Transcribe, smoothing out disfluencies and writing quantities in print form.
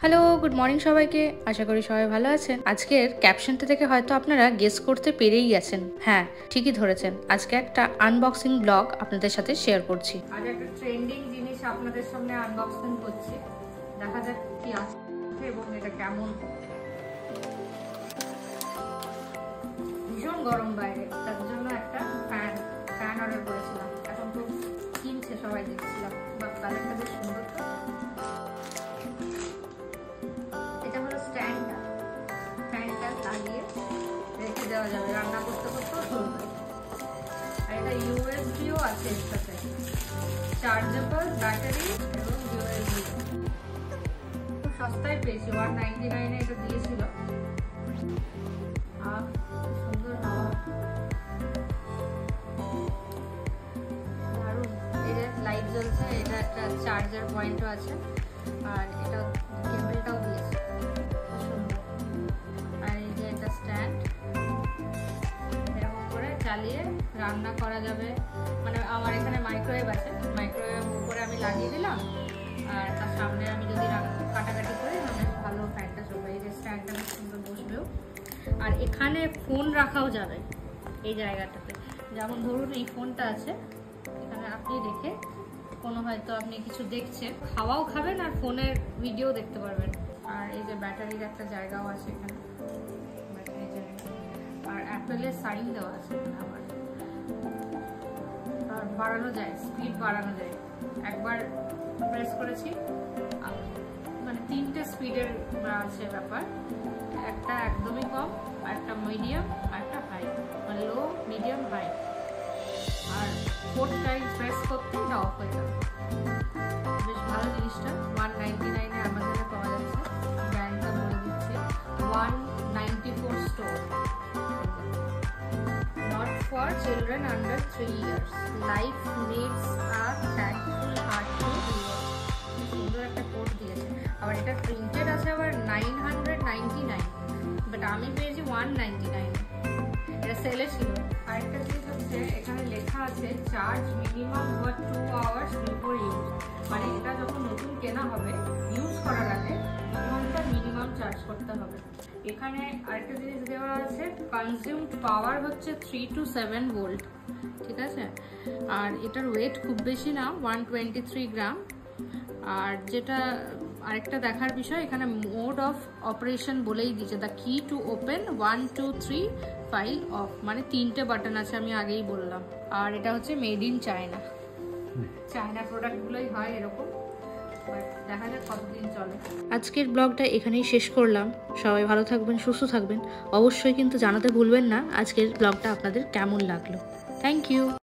Hello, good morning সবাইকে। আশা করি সবাই ভালো আছেন। আজকের ক্যাপশনটা থেকে হয়তো আপনারা গেস করতে পেরেই গেছেন। হ্যাঁ, ঠিকই ধরেছেন। আজকে একটা আনবক্সিং ব্লগ আপনাদের সাথে শেয়ার করছি। আজ একটা ট্রেন্ডিং জিনিস আপনাদের সামনে আনবক্সিং করছি। দেখা যাক কি আছে এবং এটা কেমন। ভীষণ গরম বাইরে, তার জন্য একটা ফ্যান অর্ডার করেছিলাম। এখন তো কিনছে সবাই, দেখছিলাম। বা কালারটা বেশ সুন্দর। তো এটা হলো স্ট্যান্ডটা লাগিয়ে রেখে দেওয়া যাবে, রান্না করতে করতেও চলবে। আর এটা ইউএসবিও আছে এর সাথে, চার্জেবল ব্যাটারি এবং ইউএসবি। খুব সস্তায় পেয়েছি, 199 এটা দিয়েছিল। আর সুন্দর হাওয়া, দারুণ। এই যে লাইট জ্বলছে, এটা একটা চার্জার পয়েন্টও আছে, আর এটা কেবলটাও দিয়েছে, সুন্দর। আর এই যে এটা স্ট্যান্ড, এরকম করে চালিয়ে রান্না করা যাবে। মানে আমার এখানে মাইক্রোওয়েভ আছে, মাইক্রোওয়েভ উপরে আমি লাগিয়ে দিলাম, আর তার সামনে আমি যদি কাটাকাটি করি তাহলে ভালো ফ্যানটা চলবে। এই যে স্ট্যান্ডটা বেশ সুন্দর বসবেও। আর এখানে ফোন রাখাও যাবে এই জায়গাটাতে। যেমন ধরুন এই ফোনটা আছে, এখানে আপনি রেখে কোনো হয়তো আপনি কিছু দেখছেন, খাওয়াও খাবেন আর ফোনের ভিডিও দেখতে পারবেন। আর এই যে ব্যাটারির একটা জায়গাও আছে এখানে, আর অ্যাপেলের সাইন দেওয়া আছে। আবার আর বাড়ানো যায়, স্পিড বাড়ানো যায়। একবার প্রেস করেছি, মানে 3টে স্পিডের আছে ব্যাপার। একটা একদমই কম, একটা মিডিয়াম, আর একটা হাই, মানে লো, মিডিয়াম, হাই। আর 4 টাইম প্রেস করতে এটা অফ হয়ে যাবে। বেশ ভালো জিনিসটা। 199 অ্যামাজনে পাওয়া যাচ্ছে। ব্র্যান্ডটা বলে দিচ্ছে 194 store. Not for children under 3 years. Life needs a thankful heart to live. সুন্দর একটা কোড দিয়েছে। আবার এটা প্রিন্টেড আছে আবার 999, বাট আমি পেয়েছি 199। এটা সেলে ছিল। আরেকটা জিনিস হচ্ছে এখানে লেখা আছে charge minimum for 2 hours before use. মানে এটা যখন নতুন কেনা হবে, ইউজ করার আগে 2 ঘন্টা মিনিমাম চার্জ করতে হবে। এখানে আরেকটা জিনিস দেওয়া আছে, কনজিউমড পাওয়ার হচ্ছে 3 to 7 ভোল্ট। ঠিক আছে। আর এটার ওয়েট খুব বেশি না, 123 গ্রাম। আর যেটা আরেকটা দেখার বিষয়, এখানে মোড অফ অপারেশন বলেই দিয়েছে, দ্য কি টু ওপেন 1 2 3 ফাইল অফ। মানে 3টে বাটন আছে, আমি আগেই বললাম। আর এটা হচ্ছে মেড ইন চায়না। চায়না প্রোডাক্টগুলোই হয় এরকম। দেখা যাক কতদিন চলে। আজকের ব্লগটা এখানেই শেষ করলাম। সবাই ভালো থাকবেন, সুস্থ থাকবেন। অবশ্যই কিন্তু জানাতে ভুলবেন না আজকের ব্লগটা আপনাদের কেমন লাগলো। Thank you.